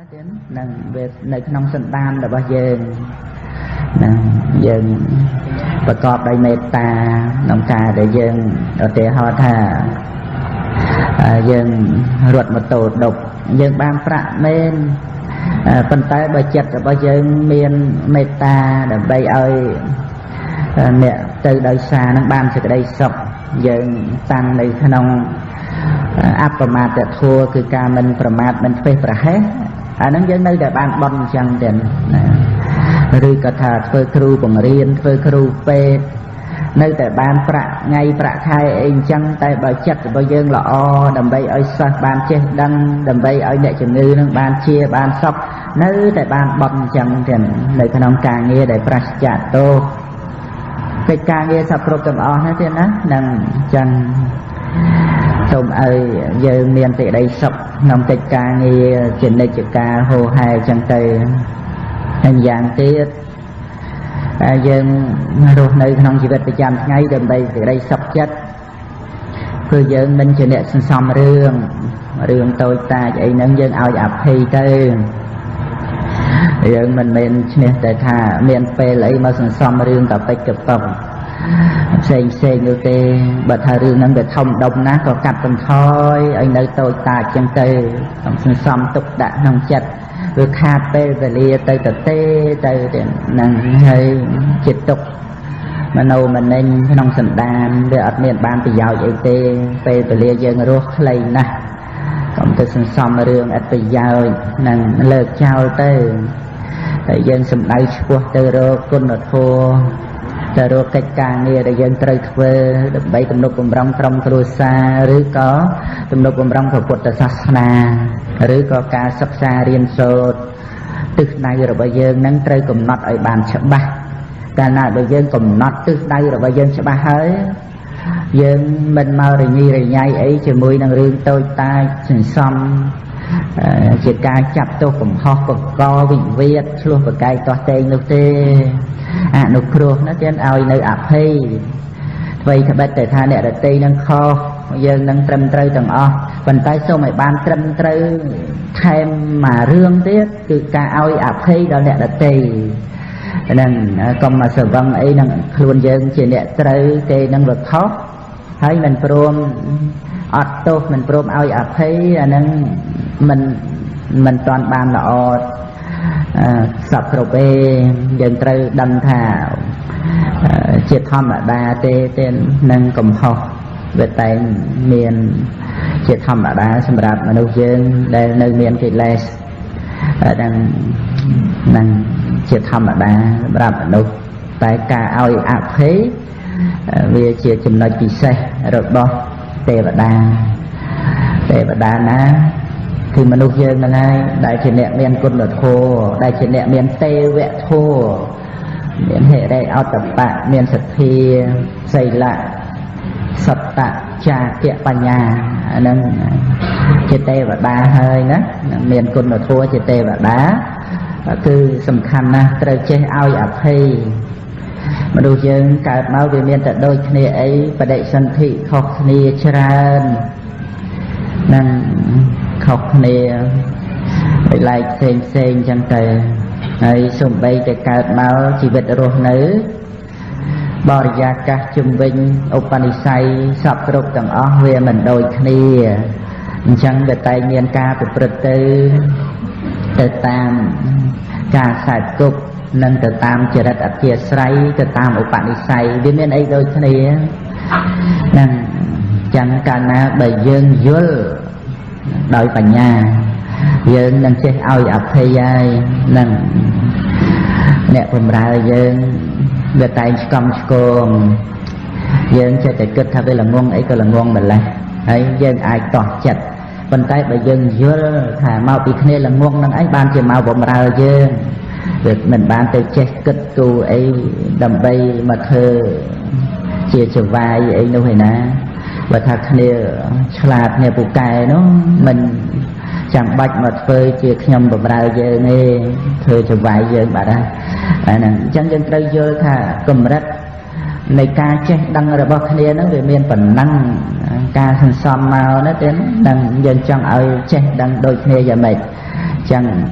ណាទៀតនឹងវានៅក្នុងសន្តានរបស់យើងណាយើងប្រកបដោយមេត្តាក្នុងការដែលយើងឧទាហរណ៍ថាយើងរត់ម៉ូតូដប់យើងបានប្រាក់មែនប៉ុន្តែបើចិត្តរបស់យើងមានមេត្តាដើម្បីឲ្យអ្នកទៅដោយសារនឹងបានសេចក្តីសុខយើងតាំងនៅក្នុងអបមាទធัวគឺការមិនប្រមាទមិនធ្វេសប្រហែសអាហ្នឹងយើងនៅតែបានបន់អញ្ចឹងទៀតណាឬក៏ថាធ្វើគ្រូបង្រៀនធ្វើគ្រូពេទ្យនៅតែបានប្រាក់ថ្ងៃប្រាក់ខែអីអញ្ចឹងតែបើចិត្តរបស់យើងល្អដើម្បីឲ្យសិស្សបានចេះដឹងដើម្បីឲ្យអ្នកជំងឺនឹងបានជាបានសុខនៅតែបានបន់អញ្ចឹងទៀតនៅក្នុងការងារដែលប្រសិទ្ធៈទោសកិច្ចការងារសពគ្រប់ទាំងអស់ណាទៀតណានឹងអញ្ចឹងសូមឲ្យយើងមានសេចក្តីសុខក្នុងកិច្ចការងារជានិច្ចកាលហូរហែអញ្ចឹងទៅហើយយ៉ាងទៀតយើងរស់នៅក្នុងជីវិតប្រចាំថ្ងៃដើម្បីសេចក្តីសុខចិត្តគឺយើងមិនជាអ្នកសន្សំរឿងតូចតាចអីហ្នឹងយើងឲ្យអភ័យទៅយើងមិនមែនឈ្នះតែថាមានពេលអីមកសន្សំរឿងតពេចកប៉ុកផ្សេងនោះទេបើថារឿងហ្នឹងវាធំដុំណាស់ក៏កាត់បន្ថយឲ្យនៅតូចតាចចឹងទៅសន្សំទុកដាក់ក្នុងចិត្តវាខាតពេលវេលាទៅហ្នឹងហើយចិត្តទុកមโนមនិញក្នុងសន្តានវាអត់មានបានប្រយោជន៍អីទេពេលវេលាយើងរស់ខ្លីណាស់កុំទៅសន្សំរឿងអត់ប្រយោជន៍នឹងលើកចោលទៅហើយយើងសំដៅឆ្ពោះទៅរកគុណធម៌ទៅរកកិច្ចការងារដែលយើងត្រូវធ្វើដើម្បីទំនុកបំរុងក្រុមគ្រួសារឬក៏ទំនុកបំរុងព្រះពុទ្ធសាសនាឬក៏ការសិក្សារៀនសូត្រទិសដៅរបស់យើងនឹងត្រូវកំណត់ឲ្យបានច្បាស់កាលណាដែលយើងកំណត់ទិសដៅរបស់យើងច្បាស់ហើយយើងមិនមករញ៉ីរញ៉ៃអីជាមួយនឹងរឿងតូចតាចសន្សំជាការចាប់ទោសកំហុសបង្កវិវាទឆ្លោះប្រកែកទាស់ទែងនោះទេអនុគ្រោះណាទៀតឲ្យនៅអភ័យអ្វីត្បិតតែថាអ្នករតីនឹងខុសយើងនឹងត្រឹមត្រូវទាំងអស់ប៉ុន្តែសូមឲ្យបានត្រឹមត្រូវថែមមួយរឿងទៀតគឺការឲ្យអភ័យដល់អ្នករតីហ្នឹងកុំមកស្រវឹងអីនឹងខ្លួនយើងជាអ្នកត្រូវគេនឹងវាខុសហើយមិនព្រមអត់ទោសមិនព្រមឲ្យអភ័យអាហ្នឹងមិនតាន់បានល្អសពគ្រប់ទេយើងត្រូវដឹងថាជាធម្មតាទេនឹងកំហុសវាតែងមានជាធម្មតាសម្រាប់មនុស្សយើងដែលនៅមានកិលេសនឹងជាធម្មតាសម្រាប់មនុស្សតែការឲ្យអភ័យវាជាចំណុចពិសេសរបស់ទេវតាណាគឺមនុស្សយើងហ្នឹងហើយដែលជាអ្នកមានគុណធម៌ដែលជាអ្នកមានទេវធម៌មានហិរិអត្តបៈមានសទ្ធាសីលៈសត្តៈចាគៈបញ្ញាអាហ្នឹងជាទេវតាហើយណាមានគុណធម៌ជាទេវតាគឺសំខាន់ណាស់ត្រូវចេះឲ្យអភ័យមនុស្សយើងកើតមកវាមានតែដូចគ្នាអីបដិសន្ធិខុសគ្នាច្រើននឹងខុសគ្នាដោយឡែកផ្សេងអញ្ចឹងទៅហើយសូម្បីតែកើតមកជីវិតរស់នៅបរិយាកាសជំវិញឧបនិស្ស័យសពគ្រប់ទាំងអស់វាមិនដូចគ្នាអញ្ចឹងវាតែមានការប្រព្រឹត្តទៅតាមការខ្សែគប់និងទៅតាមចរិតអធិស្រ័យទៅតាមឧបនិស្ស័យវាមានអីដូចគ្នាហ្នឹងចឹងកាលណាបើយើងយល់ដោយបញ្ញាយើងនឹងចេះឲ្យអភ័យហើយនឹងអ្នកបម្រើយើងវាតែងស្គមឆ្គងយើងចេះតែគិតថាវាល្ងងអីក៏ល្ងងម្លេះហើយយើងអាចតោះចិត្តប៉ុន្តែបើយើងយល់ថាមកពីគ្នាល្ងងនឹងឯងបានជាមកបម្រើយើងវាមិនបានទៅចេះគិតគូរអីដើម្បីមកធ្វើជាចវាយអីនោះឯណាបើថាគ្នាឆ្លាតគ្នាពូកែនោះមិនចាំបាច់មកធ្វើជាខ្ញុំបម្រើយើងទេធ្វើចវាយយើងបាត់ហើយអាហ្នឹងអញ្ចឹងយើងត្រូវយល់ថាកម្រិតនៃការចេះដឹងរបស់គ្នាហ្នឹងវាមានប៉ុណ្ណឹងការសន្សំមកណាទេនឹងយើងចង់ឲ្យចេះដឹងដូចគ្នាយ៉ាងម៉េច chẳng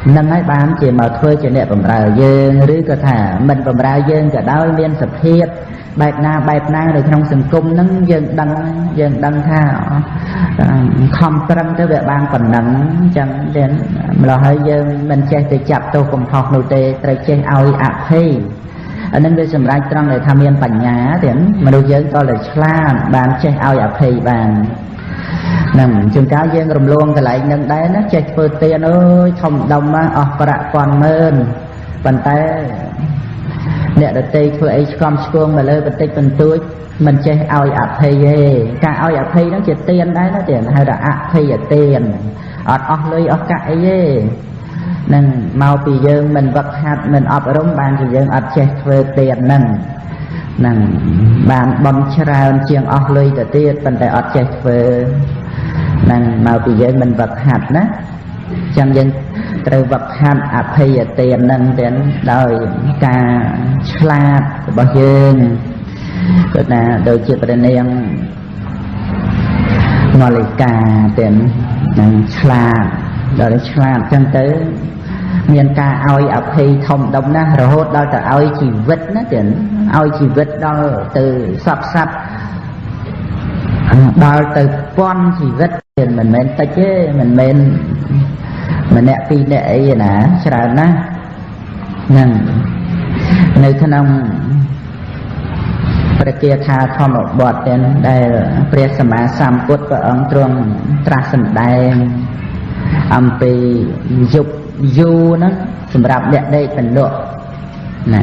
nâng ấy bán chỉ mà thuê cho nè bầm rào dương rứ có thả mình bầm rào dương cả đôi miên sập hiết bạch na được trong sừng cung nâng dương đăng tha không trăng tới về ban còn nâng chẳng đến là hơi dương mình chơi từ chập tôi cùng học nô tê tới chơi ao ạ thi nên bây giờ mình trăng để tham yên bản nhà đến mà đôi dương to là chlan bàn chơi ao ạ thi bàn nằm chừng cáo dương rùm luôn cái lại nâng đáy nó chơi phơi tiền ơi không đông á bạ còn mơn bàn tay nè đợt tây phơi ấy com skuông mà lên bàn tay bàn túi mình chơi ao ạp hay cả ao ạp hay nó chỉ tiền đấy nó tiền hay là ạp hay là tiền ọt lưới cãi nâng mau bị dương mình vật hạt mình ở đúng bàn thì dương ọt chơi phơi tiền nâng bàn bom chào chiêng lưới từ tiền bàn tay ọt chơi phơi nâng mau bị dương mình vật hạt đó chẳng dân từ vật hạt ạp hay là tiền nâng tiền đời cả slap bao dương là đôi chia bên này ngồi lại cả tiền slap rồi slap chân tới miền ca ao ập hay thông đông na rồi hốt đó là ao chỉ vứt nó tiền ao chỉ vứt đó từ sập đó từ con chỉ vứt tiền mình men ta chứ mình nè pi nè vậy nè sao nè nâng nơi thân ôngประเกียธาธรรมบทเป็นได้เปรียสมาสามพุทธองค์ตรงตรัสแสดงอัมปียุบยูนั้นสำหรับเด็กได้เป็นโลกนะ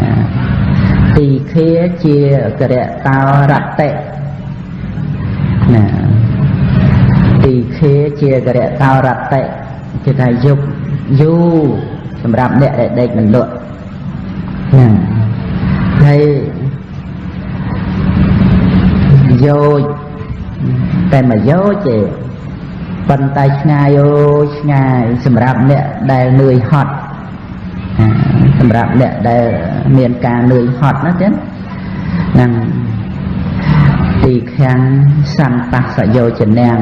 ตีเคียเจียกระเดะตารัตเตนะตีเคียเจียกระเดะตารัตเตจะได้ยุบยูสำหรับเด็กได้เป็นโลกนะให้โยแต่มาโยเจปันไตง่ายโยง่ายสำหรับเนี่ยได้เหนื่อยหดสำหรับเนี่ยได้เมียนการเหนื่อยหดนะเจ๊นั่งตีแข้งสันตักสโยเจนแนง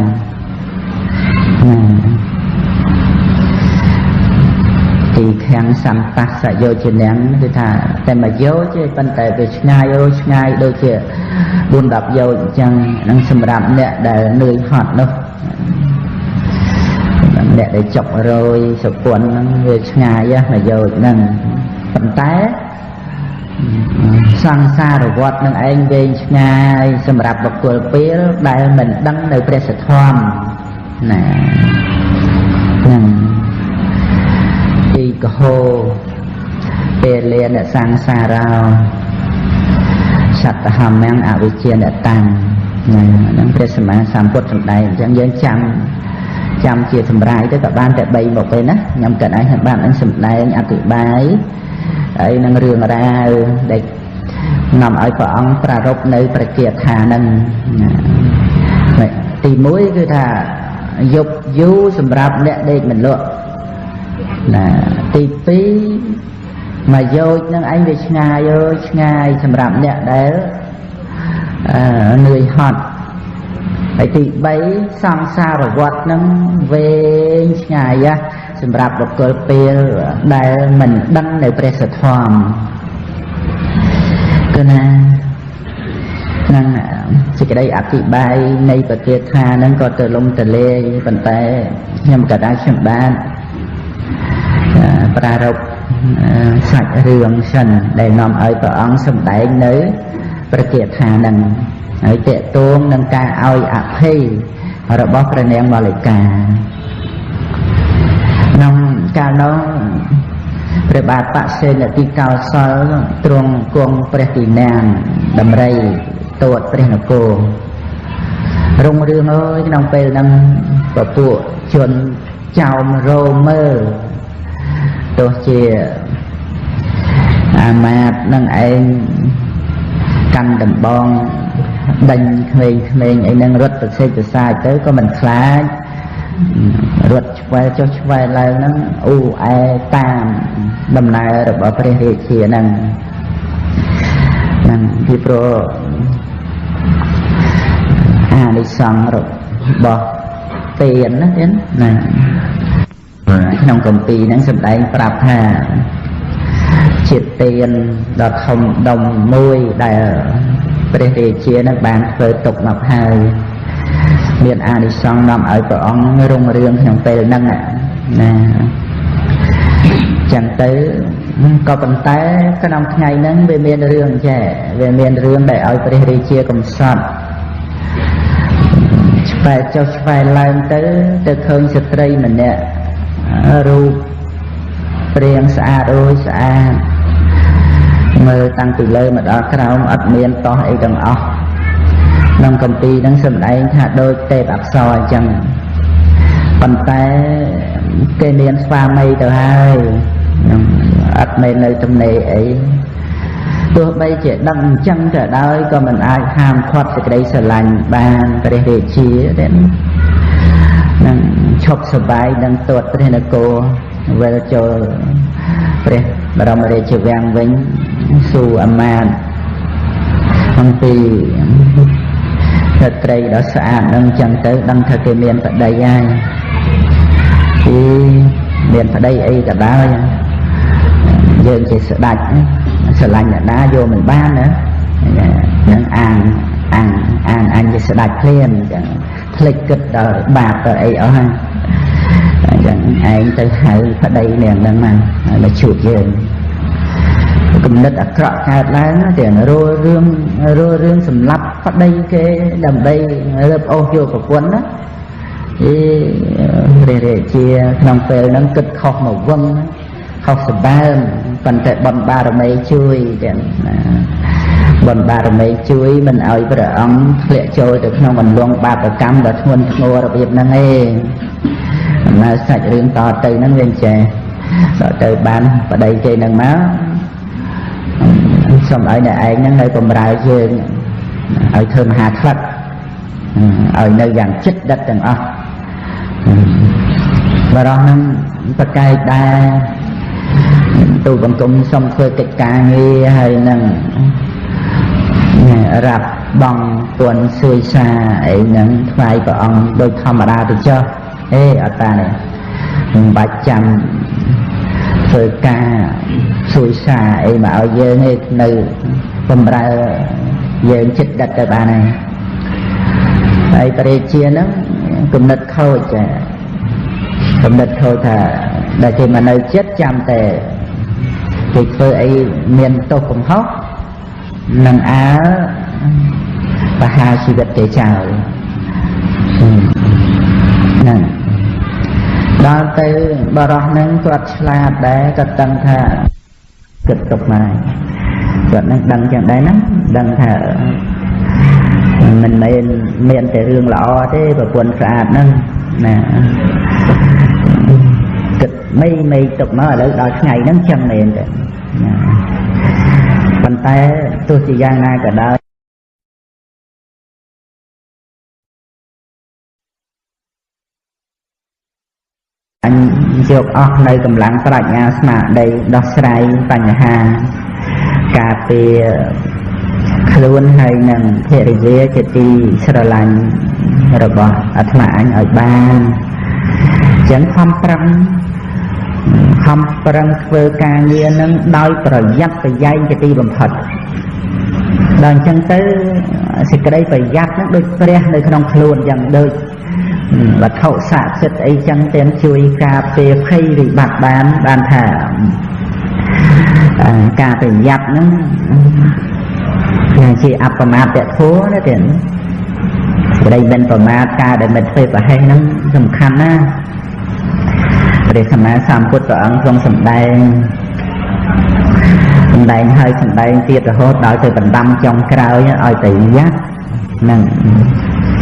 ตีแข้งสันตักสโยเจนแนงคือท่าแต่มาโยเจปันไตไปง่ายโยง่ายโดยเฉบุญดับโยจังนั่งสำหรับเนี่ยได้เหนื่อยหดเนาะเนี่ยได้จบrồiสกุลนั่งเวชงายะมาโยนั่งปัญไตสังสารวัฏนั่งเองเวชงายสำหรับบุคคลเปี้ยได้เหมือนดังในประเสริฐธรรมน่ะนั่งอีกโฮเปเลียนสังสาราวสัตธรรมแมงอวิเชียนตังนั่งพระสมณสามพุทธสมัยจังยังจำเจียสำรายtới các bạn tại bay một bên á nhằm cận ai bạn anh sầm này anh tự bái ấy năng rường ra để nằm ở của ông pra rốc nơi pra kiệt hà năng thì mũi cứ thà dục du sầm rạp nè đây mình lựa là thì phí mà vô năng anh về ngay sầm rạp nè đấy người hotไอ้ที่ใบสังสารวัฏนั้นเวงง่ายะสำหรับบุคคลเปลี่ยนได้มันดังในประเสริฐธรรมก็นั่นจะได้อธิบายในประเทศไทยนั้นก็จะลงทะเลปันแต่ยังกระได้ชมบ้านปรารบสักเรื่องฉันได้นำเอาพระองค์สมได้ในประเทศไทยนั้นไอ้เตะตัวนังกาเอาอับให้เราบอกกระเนียงมาเลยกาน้องการน้องประบาดปะเซนที่เกาซอลตรงกวงประตินางดำไรตัวเปรนโกรงเรื่องเอ้ยน้องไปน้องปะปูชวนเจ้าโรเมอร์ตัวเจียอามาดนั่งเองกันดำบองดันเมงไอ้นั่งรถประเสริฐสายtới có mình khá รถช่วยเจ้าช่วยอะไรนั่งอูไอตามดำนายระบบประเทศเชียนั่งที่โปรในสังระบบเปลี่ยนนะเห็นนะ ក្នុងគម្ពីរហ្នឹងសម្ដែងប្រាប់ថាជាទានដ៏ធំដុំមួយដែលព្រះរាជានឹងបានធ្វើទុកមកហើយមានអានិសង្សនាំឲ្យព្រះអង្គរុងរឿងក្នុងពេលហ្នឹងណាចឹងទៅក៏ប៉ុន្តែក្នុងថ្ងៃហ្នឹងវាមានរឿងចេះវាមានរឿងដែលឲ្យព្រះរាជាកំសត់ឆ្វែចុះឆ្វែឡើងទៅឃើញស្ត្រីម្នាក់រូបព្រាងស្អាតអូយស្អាតមើលតាំងពីលើមកដល់ក្រោមអត់មានតោះអីទាំងអស់ក្នុងគម្ពីរហ្នឹងសម្ដែងថាដូចទេពអប្សរអញ្ចឹងប៉ុន្តែគេមានស្វាមីទៅហើយអត់មាននៅទំនេរអីទោះបីជាដឹងអញ្ចឹងក៏ដោយក៏មិនអាចហាមឃាត់សេចក្តីស្រឡាញ់បានព្រះរាជាទេនឹងឈប់សបាយនឹងទួតព្រះនគរវិលចូលព្រះបរមរាជវាំងវិញសួរអាមាត្យអំពីស្ត្រីដ៏ស្អាតនឹងចឹងទៅដឹងថាគេមានប្តីហើយគឺមានប្តីអីក៏ដោយយើងជាស្ដេចស្រឡាញ់អ្នកណាយកមិនបានណានឹងអានជាស្ដេចភ្លាមចឹងភ្លេចគិតដល់បាបដល់អីអស់ហើយអញ្ចឹងឯងទៅហៅប្តីនាងហ្នឹងមកជួបយើងគំនិតអាក្រក់កើតឡើងតែរੂរឿងសម្លាប់ប្តីគេដើម្បីរើបអូសយកប្រពន្ធណាព្រះរាជាក្នុងពេលហ្នឹងគិតខុសមកវឹងខុសសម្បើមប៉ុន្តែបុណ្យបារមីជួយទាំងបុណ្យបារមីជួយមិនឲ្យព្រះអង្គធ្លាក់ចូលទៅក្នុងអន្លង់បាបកម្មដ៏ធ្ងន់ធ្ងររបៀបហ្នឹងឯងដំណើរសាច់រឿងតទៅហ្នឹងវាចេះដល់ទៅបានប្តីគេហ្នឹងមកសូមឲ្យអ្នកឯងហ្នឹងនៅបម្រើយើងឲ្យធ្វើមហាក្លិតឲ្យនៅយ៉ាងជិតដិតទាំងអស់បរោះហ្នឹងប្រកែកដែរទូបង្គំសូមធ្វើកិច្ចការងារហើយនឹងរាប់បងពួនសួយសាអីហ្នឹងថ្វាយព្រះអង្គដោយធម្មតាទៅចុះអត់តានេះមិនបាច់ចាំធ្វើការសួយសាអីមកឲ្យយើងឯងនៅបំរើយើងចិត្តដិតទៅបានហើយព្រះរាជាហ្នឹងគំនិតខូចគំនិតខូចថាដែលគេមកនៅចិត្តចាំតែគេធ្វើអីមានទោសកំហុសនឹងអើបហាជីវិតគេចោលហ្នឹងដល់ទៅបរោះហ្នឹងគាត់ឆ្លាតដែរគាត់ដឹងថាគិតទុកមកគាត់នឹងដឹងចឹងដែរណាដឹងថាមិនមែនមានតែរឿងល្អទេប្រពន្ធស្អាតហ្នឹងណាគិតមេទុកមកឥឡូវដល់ថ្ងៃហ្នឹងចឹងមែនទេណាប៉ុន្តែទោះជាយ៉ាងណាក៏ដោយអញយកអស់នៅកម្លាំងប្រាជ្ញាស្មារតីដោះស្រាយបញ្ហាការពារខ្លួនហើយនឹងភរិយាជាទីស្រឡាញ់របស់អាត្មាអញឲ្យបានចឹងខំប្រឹងធ្វើការងារនឹងដោយប្រយ័ត្នប្រយែងជាទីបំផុតដល់អញ្ចឹងទៅសេចក្តីប្រយ័ត្ននឹងដូចព្រះនៅក្នុងខ្លួនយ៉ាងដូចវត្ថុស័ក្តិសិទ្ធិអីចឹងទាំងជួយការពារភ័យវិបត្តិបានថាការប្រយ័ត្នហ្នឹងជាអបមាទធម៌ណាទៀតសេចក្តីមិនប្រមាទការដែលមិនធ្វើប្រហែសហ្នឹងសំខាន់ណាស់ព្រះសម្មាសម្ពុទ្ធព្រះអង្គទ្រង់សម្ដែងហើយសម្ដែងទៀតរហូតដល់ទៅបណ្ដាំចុងក្រោយឲ្យប្រយ័ត្ននឹង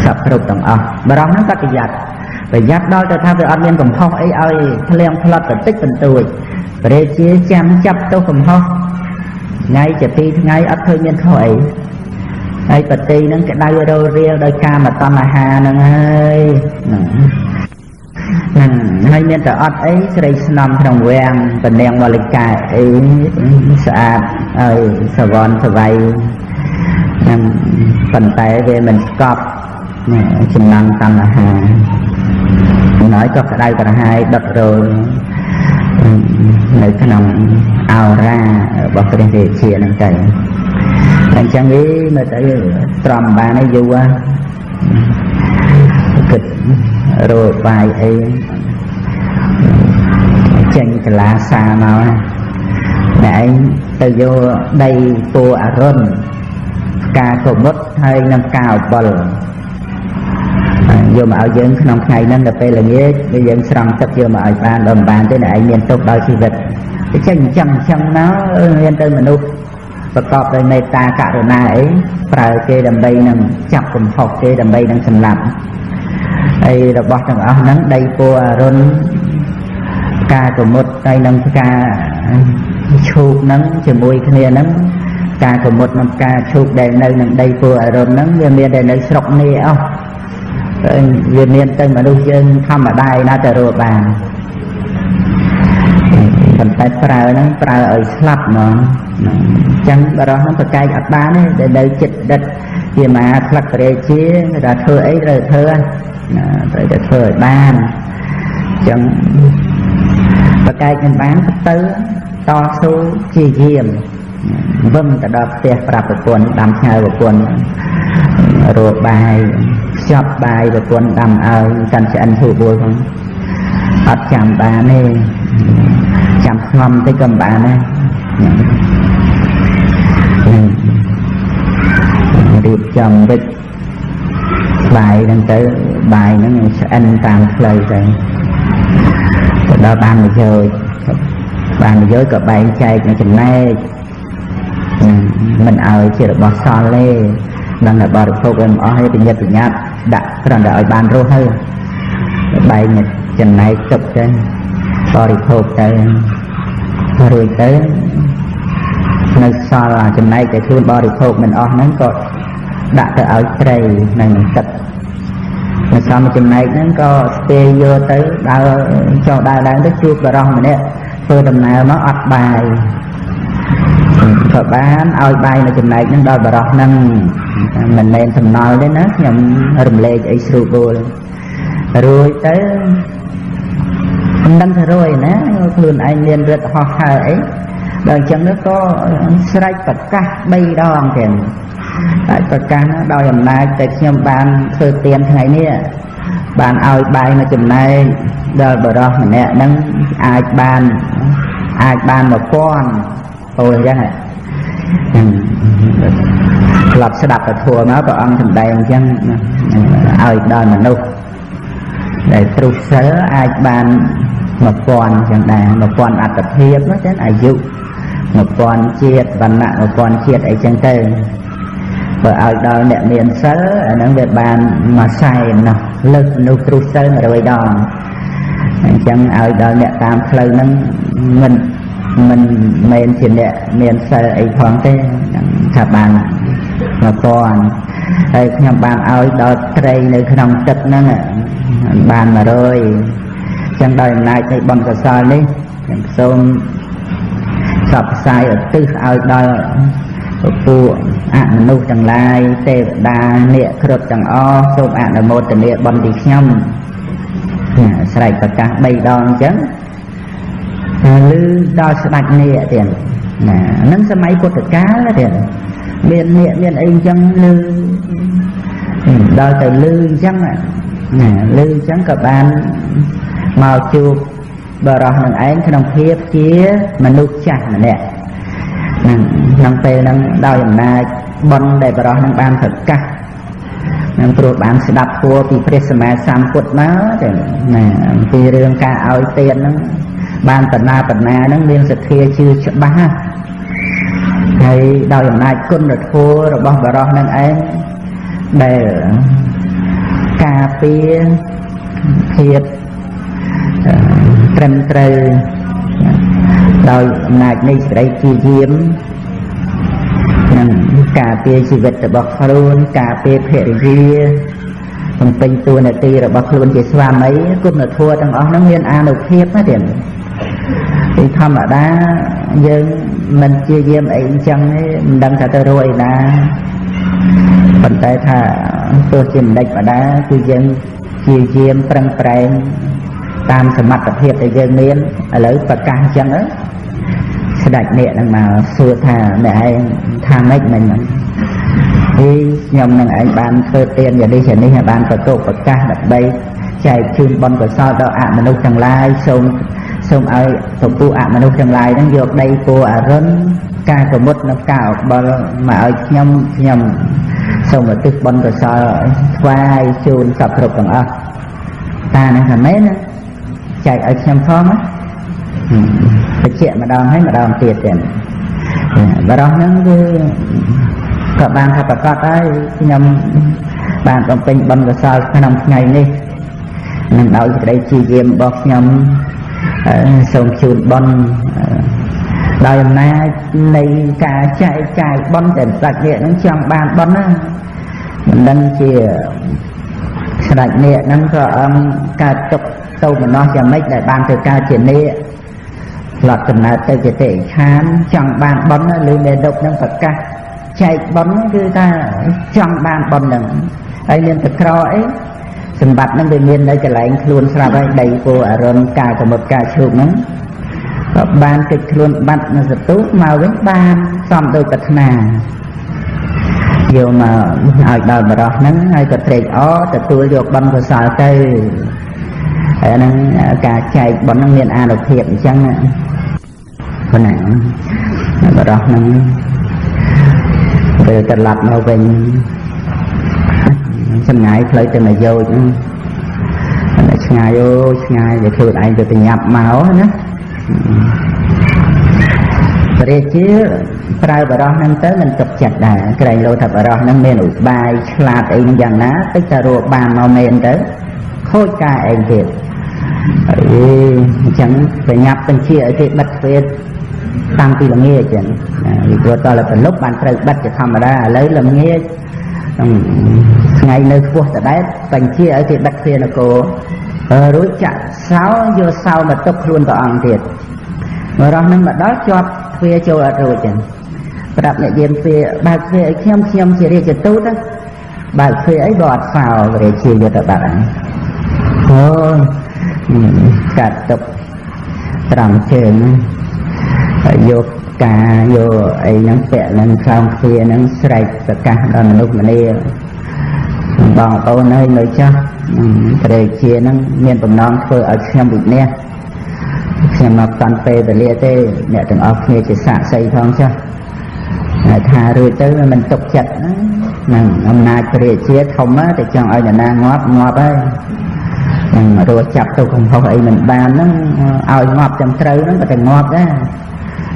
សពគ្រប់ទាំងអស់បរោះហ្នឹងក៏ប្រយ័ត្នដល់ទៅថាវាអត់មានកំហុសអីឲ្យធ្លៀងផ្លត់បន្តិចបន្តួចព្រះរាជាចាំចាប់ទោសកំហុសថ្ងៃជា2ថ្ងៃអត់ឃើញមានខុសអីហើយបតីហ្នឹងក្តៅរោរៀលដោយកាមតណ្ហាហ្នឹងហើយហើយមានតែអត់អីស្រីស្នំក្នុងវាំងពនាងវលិកាអីស្អាតហើយសវ័នសវ័យហ្នឹងប៉ុន្តែវាមិនស្កប់ចំណងតណ្ហា nói có cái đây còn hai đợt rồi nơi cái nòng ao ra bọc cái để chia năng chạy anh chẳng nghĩ mà tới tròn ba nó vô kịch rồi bài ấy tranh cái lá xa nào để anh từ vô đây tua rôn ca cổ mất hay nâng cao bờ vô mà ở dân không ngày nâng gặp là nghĩa bây giờ sòng tập vô mà ở bàn đồng bàn tới này miền tục đôi chi vật cái tranh chăm nó liên tên mìnhประกอบด้วยเมตตากรุณาấyปราเกดำใบนั่งจับผมหอกเกดำใบนั่งสำหรับไอ้ระบบต่างๆนั้นได้ปัวรนกาตัวมดได้นั่งกาชูนั่งจมูกเนี่ยนั่งกาตัวมดนั่งกาชูได้ในนั่งได้ปัวรนนั่งเวียนได้ในสระนี่เอาเวียนตั้งมาดูเชิงทำมาได้น่าจะรู้บ้างคนไปปรานั่งปราไอ้สลับเนาะchẳng bà đó nó phải cài ạt bán ấy để đời chịch đất thì mà lắc về chia là thơ ấy rồi thơ rồi để thơ ban chẳng và cài trên bán tới to số chia diêm vâng cả đọc tiệc bạp của quân đàm khai của quân rồi bài shop bài của quân đàm cần sẽ ăn thủ vui không ạt chạm bán này chạm ngâm tới cầm bán này điệp chồng với bài đang tới bài nó sẽ anh tàn lời rồi đó ban rồi có bài chạy nó chừng nay mình ở chỉ được bỏ son lên đang là bỏ được phô em ở hay tình nhật đặt còn đợi ban rô hơi bài nhật chừng nay chụp trên bỏ được phô tới rồi tới nơi so là chừng nay cái thương bỏ được phô mình ở nó có đã tới ở đây này mình tập mà sao mà chừng này nó có stay vô tới đào cho đào đang tới chuột vào rong mình đấy tôi tầm nào nó ập bài có bán oi bài mà chừng này nó đòi vào rong nâng mình nên thầm nói đấy nó nhầm rùm lê chạy sưu vô rồi tới năm thời rồi nè thường anh liền rất ho hờ ấy đời chẳng nó có srei bật cá bay đòn kìa tại tất cả nó đòi hôm nay tại nhầm bàn khơi tiền ngày nè bàn ao bài mà chừng này đời bờ đó mình nè nâng ai bàn một con tôi ra này lập sẽ đặt ở thua nó có ăn thằng đầy chân ai đòi mà nụ để trục sớ ai bàn một con chẳng đà một con ăn tập hiệp nó đến ai dụ một con chiết văn nặng một con chiết ấy chân tê và ở đó mẹ miền sớ ở những việc bàn mà sai nó lực nụ trục sớ mà rồi đòn chẳng ở đó mẹ tam khơi nó mình miền chỉ mẹ miền sớ ấy thoáng thế cả bàn mà còn đây nhằm bàn ở đó tây nơi không tật nó bàn mà rồi chẳng đòi lại cái bằng cả sai đi xôm sập sai ở tư ở đó phụ ăn nụ chẳng lai tê đa nịa khớp chẳng o xôm ăn ở một từ nịa bằng đi nhâm sài tất cả bay đòn chứ lư đo sạch nịa tiền nâng xe máy của tất cả là tiền miền nịa miền ấy chẳng lư đo từ lư chẳng lư chẳng cả ban màu chụp bờ rò thằng ấy cái đồng hiệp chia mà nụ chặt mà nè năng phê năng đau dùm na bон để bờ rò năng ban thật cả năng pro ban sẽ đập cua vì presma sam quật nó nè vì riêng ca ao tiền nó ban tận na nó liên sệt kia chưa chậm ba hay đau dùm na côn được cua rồi bờ rò năng ấy để cà phê thiệt trầm trời đòi nãy này sẽ chi diếm cà phê chỉ vật để bọc luôn cà phê phê ria còn pin tua này ti rồi bọc luôn chỉ xoa mấy cũng là thua trong đó nó nguyên an được thiếp á tiền thì thầm ở đá nhưng mình chia diêm ấy chẳng ấy mình đăng cả tơ rồi là phần tay thà tôi chỉ đánh ở đá chia diêm chia diêm prang តាមសមត្ថភាពដែលយើងមានឥឡូវប្រកាសអញ្ចឹងស្ដេចអ្នកនឹងមកសួរថាអ្នកឯងថាម៉េចមិញហ្នឹងខ្ញុំនឹងឯងបានធ្វើទានយ៉ាងនេះយ៉ាងនេះបានប្រកបប្រកាសដើម្បីចែកជូនបុណ្យកុសលដល់អមនុស្សទាំងឡាយសូមឲ្យទទួលអមនុស្សទាំងឡាយហ្នឹងយកដីពោអរុណការប្រមុតនិងការអបលមកឲ្យខ្ញុំសូមឧទ្ទិសបុណ្យកុសលថ្វាយជូនសពគ្រប់ទាំងអស់តានឹងថាមែនណាចែកឲ្យខ្ញុំផងណាបញ្ជាក់ម្ដងហើយម្ដងទៀតទៀតបរោះហ្នឹងគឺក៏បានថាប្រកាសហើយខ្ញុំបានបំពេញបុណ្យកុសលក្នុងថ្ងៃនេះនឹងដោយសេចក្តីព្យាយាមរបស់ខ្ញុំសូមជូនបុណ្យដោយអំណាចនៃការចែកចាយបុណ្យដែលស្ដេចនេះនឹងចង់បានបុណ្យណាមិនដឹងជាស្ដេចនេះនឹងក៏អង្គកើតទុកទៅមនោយ៉ាងម៉េចដែលបានទៅកើតជានេះផ្លត់កំណើតទៅជាទេឆានចង់បានបុណ្យឬមេដុកនឹងប្រកាសចែកបុណ្យគឺថាចង់បានបុណ្យនឹងហើយមានតក្រអីសម្បត្តិនឹងវាមាននៅកន្លែងខ្លួនស្រាប់ហើយដីគោអរុណការកមុតការឈូកហ្នឹងក៏បានកិច្ចខ្លួនបាត់នៅសតុមកវិញបានសំដោយប្រាថ្នាយកមកឲ្យដល់បរោះហ្នឹងហើយក៏ត្រេកអរទទួលយកបុណ្យកុសលទៅហើយហ្នឹងការចែកបុណ្យហ្នឹងមានអានុភាពអញ្ចឹងប៉ុណ្ណាបរោះហ្នឹងពេលត្រឡប់មកវិញចម្ងាយផ្លូវទៅនយោជហ្នឹងឆ្ងាយឆ្ងាយវាខ្លួនឯងទៅញ៉ាប់មកណាព្រះរាជាប្រើបរោះហ្នឹងទៅមិនទុកចិត្តដែរក្រែងលោថាបរោះហ្នឹងមានឧបាយឆ្លាតអីហ្នឹងយ៉ាងណាតិចតែរកបានមកមែនទៅខូចការឯងទៀតអញ្ចឹងប្រញាប់បញ្ជាឲ្យគេបិទទ្វារតាំងពីល្ងាចចឹងពីព្រោះតើប្រលប់បានត្រូវបិទជាធម្មតាឥឡូវល្ងាចថ្ងៃនៅខ្ពស់តដែតបញ្ជាឲ្យគេបិទទ្វារនគររួចចាក់សោយកសោមកទុកខ្លួនព្រះអង្គទៀតបរោះនឹងមកដល់ជាប់ទ្វារចូលអត់រួចចឹងប្រាប់អ្នកយាមទ្វារបើកទ្វារឲ្យខ្ញុំជារាជទូតបើកទ្វារអីក៏អត់សោរាជាយកទៅបាត់ហើយអូកាត់ទុកត្រង់ជើងយកការយកអីហ្នឹងពាក់នឹងខ្លោងទ្វារហ្នឹងស្រែកប្រកាសដល់មនុស្សម្នាបងប្អូនហើយនៅចាស់ព្រះរាជាហ្នឹងមានបំណងធ្វើឲ្យខ្ញុំវិនាសខ្ញុំមកតាន់ពេលវេលាទេអ្នកទាំងអស់គ្នាជាសាក្សីផងចាស់ថារួចទៅមិនទុកចិត្តហ្នឹងអំណាចព្រះរាជាធំតែចង់ឲ្យអ្នកណាងាប់ហើយនឹងរស់ចាប់ទៅកំហុសអីមិនបានហ្នឹងឲ្យងាប់ចាំត្រូវហ្នឹងក៏តែងាប់ដែរ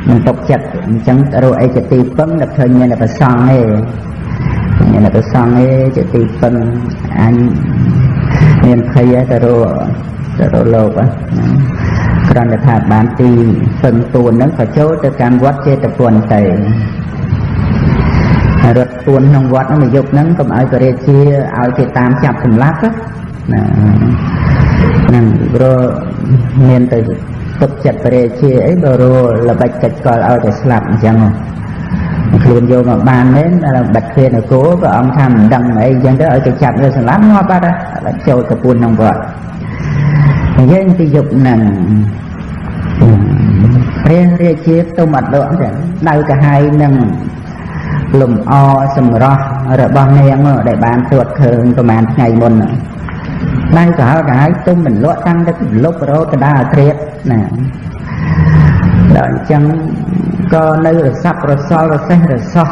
មិនទុកចិត្តអញ្ចឹងរកអីជាទីពឹងដល់ឃើញមានតែប្រសង់ទេមានតែប្រសង់ទេជាទីពឹងអញមានភ័យទៅរកលោកគ្រាន់តែថាបានទីពឹងទួនហ្នឹងក៏ចូលទៅកាន់វត្តចេតពុនទៅរត់ទួនក្នុងវត្តហ្នឹងមួយយប់ហ្នឹងកុំឲ្យព្រះរាជាឲ្យគេតាមចាប់សម្លាប់ណាហ្នឹងព្រោះមានទៅទុកចិត្តព្រះរាជាអីបើរល្បិចកិច្ចកលឲ្យតែស្លាប់អញ្ចឹងខ្លួនយកមកបានមែនតែបាត់គ្នានគរក៏អង្គថាមិនដឹងអីអញ្ចឹងទៅឲ្យគេចាប់យកសម្លាប់ងាប់បាត់ហើយចូលទៅពួនក្នុងវត្តនិយាយពីយប់ហ្នឹងព្រះរាជាទុំអត់ដកចឹងដៅកាហាយនឹងលំអសម្រស់របស់នាងដែលបានត្រួតឃើញប្រហែលថ្ងៃមុនហ្នឹងដៃក៏ហើយទុំមិនលក់តាំងតែលុបរោតដាត្រៀតណាដល់អញ្ចឹងក៏នៅរស័ព្ទរសល់រសេះរសោះ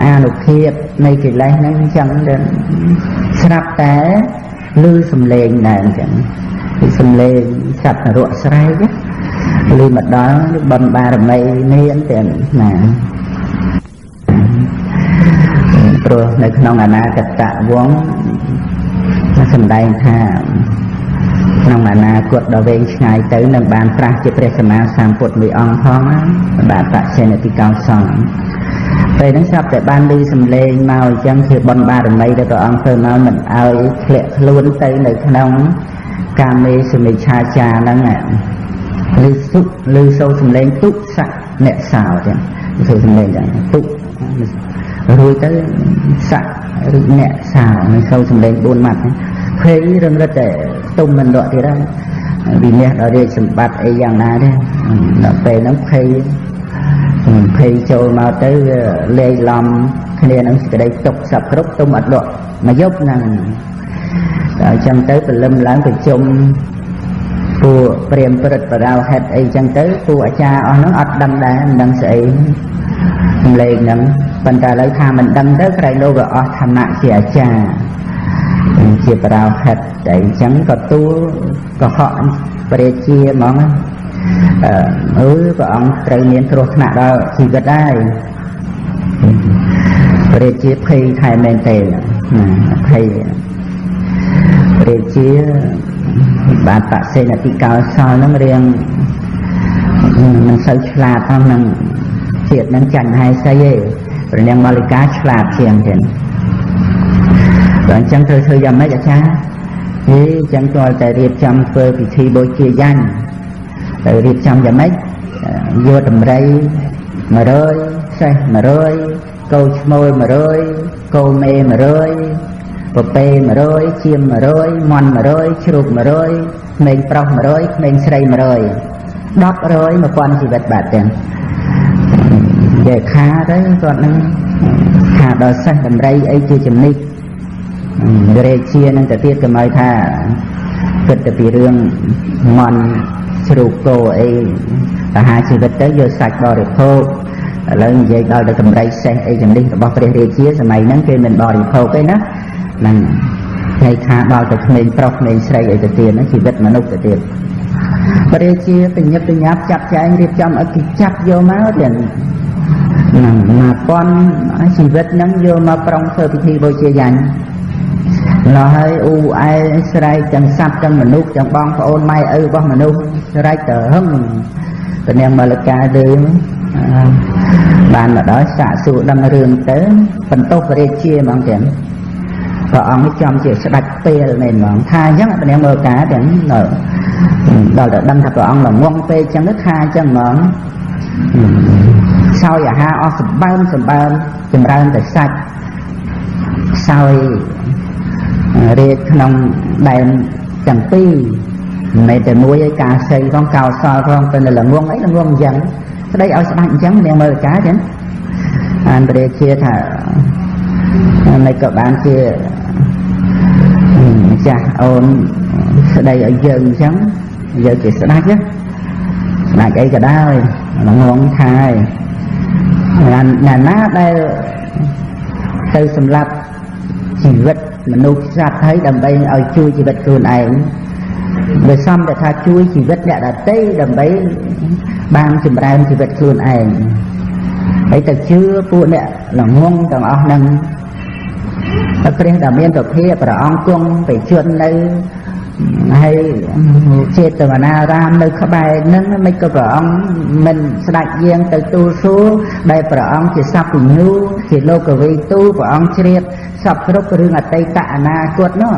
អានុភាពនៃកិលេសហ្នឹងអញ្ចឹងស្រាប់តែឮសំឡេងដែរអញ្ចឹងពីសំឡេងសត្វនរកស្រែកឮមកដល់បនបារមីមានទាំងណាព្រោះនៅក្នុងអនាគតវង្សសម្ដែងថាក្នុងអនាគតដ៏វែងឆ្ងាយទៅនឹងបានប្រាស់ជាព្រះសម្មាសម្ពុទ្ធមួយអង្គផងបាទបច្ចេនតិកោសង្ឃពេលហ្នឹងស្រាប់តែបានឮសំឡេងមកអញ្ចឹងជាបុណ្យបារមីដែលព្រះអង្គធ្វើមកមិនឲ្យធ្លាក់ខ្លួនទៅនៅក្នុងកាមេសមិច្ឆាចារហ្នឹងឮសូរសំឡេងទុសៈអ្នកសោចឹងសូរសំឡេងចឹងទុរួចទៅសៈឬអ្នកសោសូរសំឡេង4ម៉ាត់ ភ័យរឿងរត់តែទុំមិនដកទៀតហើយវិញ្ញាណដល់រាជសម្បត្តិអីយ៉ាងណាទេដល់ពេលហ្នឹងភ័យចូលមកទៅលេងឡំគ្នានឹងសេចក្តីទុកសັບគ្រប់ទុំអត់ដកមកយប់ហ្នឹងដល់អញ្ចឹងទៅព្រលឹមឡើងប្រជុំពួកព្រាហ្មណ៍ព្រឹទ្ធបរោហិតអីចឹងទៅពួកអាចារ្យអស់ហ្នឹងអត់ដឹងដែរមិនដឹងស្អីសម្លេងហ្នឹងប៉ុន្តែឥឡូវថាមិនដឹងទៅក្រែងលោកក៏អស់ឋានៈជាអាចារ្យជាបរោហិតតែអញ្ចឹងក៏ទូលកុហកព្រះរាជាហ្មងព្រះអង្គត្រូវមានគ្រោះថ្នាក់ដល់ជីវិតហើយព្រះរាជាភ័យថែមែនទេភ័យព្រះរាជាបាទបសេនតិកោសលហ្នឹងរៀងមិនសូវឆ្លាតផងនឹងជាតិនឹងចាញ់ហើយស្អីទេព្រះនាងម៉ាលីកាឆ្លាតជាងទៀតបើអញ្ចឹងត្រូវធ្វើយ៉ាងម៉េចអាចារ្យអញ្ចឹងគាត់តែរៀបចំធ្វើពិធីបូជាយញ្ញទៅរៀបចំយ៉ាងម៉េចយកតម្រៃ100សេះ100កោឈ្មោល100កោមេ100ពពែ100ជៀម100មាន់100ជ្រូក100ក្មេងប្រុស100ក្មេងស្រី100 10,000 ជីវិតបាទទាំងនិយាយខាទៅគាត់នឹងខាដល់សេះតម្រៃអីជាចំណិចរាជានឹងទៅទៀតក៏មកថាគិតទៅពីរឿងមន់ជ្រូកគោអីបហាជីវិតទៅយកសាច់បរិភោគឥឡូវនិយាយដល់ទៅតម្រៃសេះអីចំណិចរបស់ព្រះរាជាសម័យហ្នឹងគេមិនបរិភោគទេណាហ្នឹងហើយថាដល់ទៅក្មេងប្រុសក្មេងស្រីអីទៅទៀតហ្នឹងជីវិតមនុស្សទៅទៀតព្រះរាជាបញ្ញាបញ្ញាចាត់ចែងរៀបចំឲ្យគេចាប់យកមកទៀតហ្នឹង1000ជីវិតហ្នឹងយកមកប្រងធ្វើពិធីបូជាយញ្ញដល់ហើយអ៊ូអែស្រែកទាំងសត្វទាំងមនុស្សទាំងបងប្អូនម៉ែឪរបស់មនុស្សស្រែកទៅហឹងព្រះនាងម៉ាលីកាទេបានមកដល់សាកសួរដឹងរឿងទៅបន្ទោសព្រះរាជាហ្មងទាំងព្រះអង្គនេះចំជាស្ដេចពេលមែនហ្មងថាអញ្ចឹងព្រះនាងម៉ាលីកាទាំងដល់ទៅដឹងថាព្រះអង្គល្ងងពេកអញ្ចឹងទៅថាអញ្ចឹងហ្មងសោយអាហារអស់សម្បើមចម្រើនតែសាច់សោយរាជក្នុងដែនទាំងពីរមិនមែនតែមួយឯការសីផងកោសលផងទៅនៅល្ងងអីល្ងងអញ្ចឹងស្ដីឲ្យស្ដេចអញ្ចឹងនាងមើលការចឹងអានព្រះរាជាថាមិនក៏បានជាចាស់អូនស្ដីឲ្យយើងអញ្ចឹងយើងជាស្ដេចណាស្ដេចអីក៏ដោយល្ងងថាណាដែលទៅសម្លាប់ជីវិតមនុស្សសត្វហើយដើម្បីឲ្យជួយជីវិតខ្លួនឯងបើសំតែថាជួយជីវិតអ្នកដទៃដើម្បីបានចម្រើនជីវិតខ្លួនឯងហើយទៅជឿពួកអ្នកល្ងងទាំងអស់ហ្នឹងព្រះដែលមានពភាព្រះអង្គគង់បច្ចុប្បន្ននៅហើយចេតវនារាមនៅក្បែរហ្នឹងមិនក៏ព្រះអង្គមិនស្ដេចយាងទៅទូលសួរដែលព្រះអង្គជាសព្វញ្ញូជាលោកវីទូព្រះអង្គជ្រាបសពគ្រប់រឿងអតីតអនាគតនោះ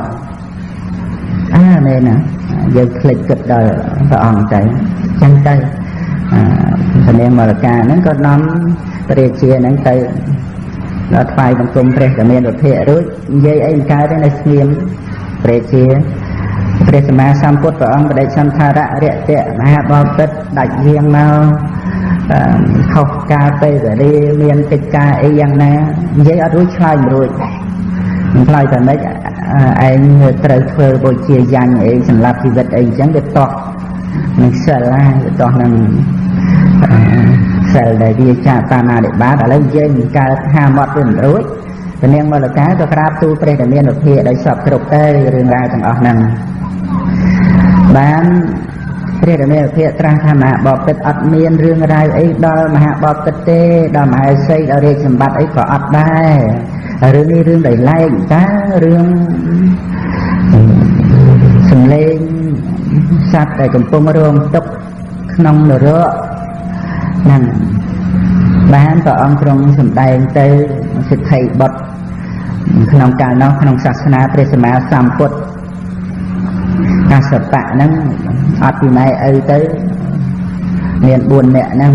មែនណាយើងភ្លេចគិតដល់ព្រះអង្គទៅចឹងទៅព្រះនាងម៉ាលីកាហ្នឹងក៏នាំព្រះរាជាហ្នឹងទៅដល់ថ្វាយបង្គំព្រះតមានវធៈរួចនិយាយអីមិនកើតទេនៅស្ងៀមព្រះរាជាព្រះសម្មាសម្ពុទ្ធព្រះអង្គបដិសន្ធារៈរយៈមហាបពិតដាច់យាងមកខុសកាលពេលវេលាមានកិច្ចការអីយ៉ាងណានិយាយអត់រួចឆ្លើយមិនរួចមិនឆ្លើយតែម៉េចឯងត្រូវធ្វើបូជាយញ្ញអីសម្រាប់ជីវិតអីអញ្ចឹងវាតោះនឹងសិលណាវាតោះនឹងសិលដែលវាចាបាណានិបាតឥឡូវនិយាយមិនកើតហាមាត់វាមិនរួចព្រះនាងម៉ាលីកាក៏ក្រាបទូលព្រះដែលមានវិភាកដោយសពគ្រប់ទៅរឿងរ៉ាវទាំងអស់ហ្នឹងបានព្រះដែលមានវិភាកត្រាស់ថាមហាបពិតអត់មានរឿងរ៉ាវអីដល់មហាបពិតទេដល់មហេសីដល់រាជសម្បត្តិអីក៏អត់ដែររឿងនេះរឿងដែលឡែកតារឿងសំឡេងសត្វដែលកំពុងរងទុក្ខក្នុងនរកហ្នឹងបានព្រះអង្គទ្រង់សម្ដែងទៅសិទ្ធិបុត្រក្នុងកាលនោះក្នុងសាសនាព្រះសម្មាសម្ពុទ្ធកាសបៈហ្នឹងអត់ពីណែឪទៅមាន4នាក់ហ្នឹង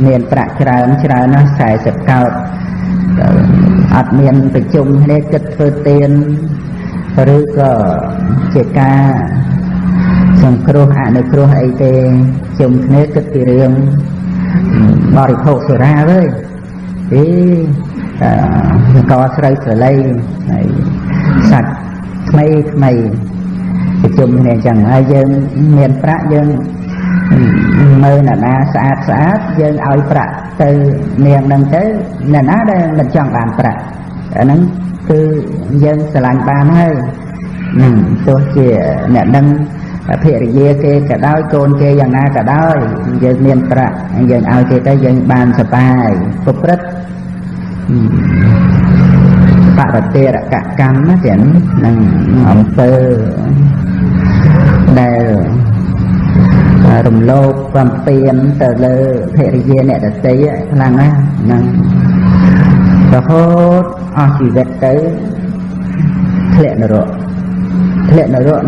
មានប្រាក់ច្រើនណាស់40កោដអត់មានប្រជុំគ្នាគិតធ្វើទាន ឬក៏ជាការសង្គ្រោះអនុគ្រោះអីទេជុំគ្នាគិតពីរឿងបរិភោគសុរាទេកស្រូវស្រឡីហើយសាច់ថ្មីប្រជុំគ្នាអញ្ចឹងហើយយើងមានប្រាក់យើងមើលអ្នកណាស្អាតយើងឲ្យប្រាក់ទៅនាងនឹងទៅអ្នកណាដែលមិនចង់បានប្រាក់អាហ្នឹងគឺយើងស្រឡាញ់បានហើយទោះជាអ្នកនឹងភរិយាគេក៏ដោយកូនគេយ៉ាងណាក៏ដោយយើងមានប្រាក់យើងឲ្យគេទៅយើងបានសប្បាយប្រព្រឹត្តបរតិរកកម្មណាទាំងនឹងអំពើដែលរំលោភបំពានទៅលើភរិយាអ្នកដទៃខ្លាំងណាស់នឹងរហូតអស់ជីវិតទៅធ្លាក់នរក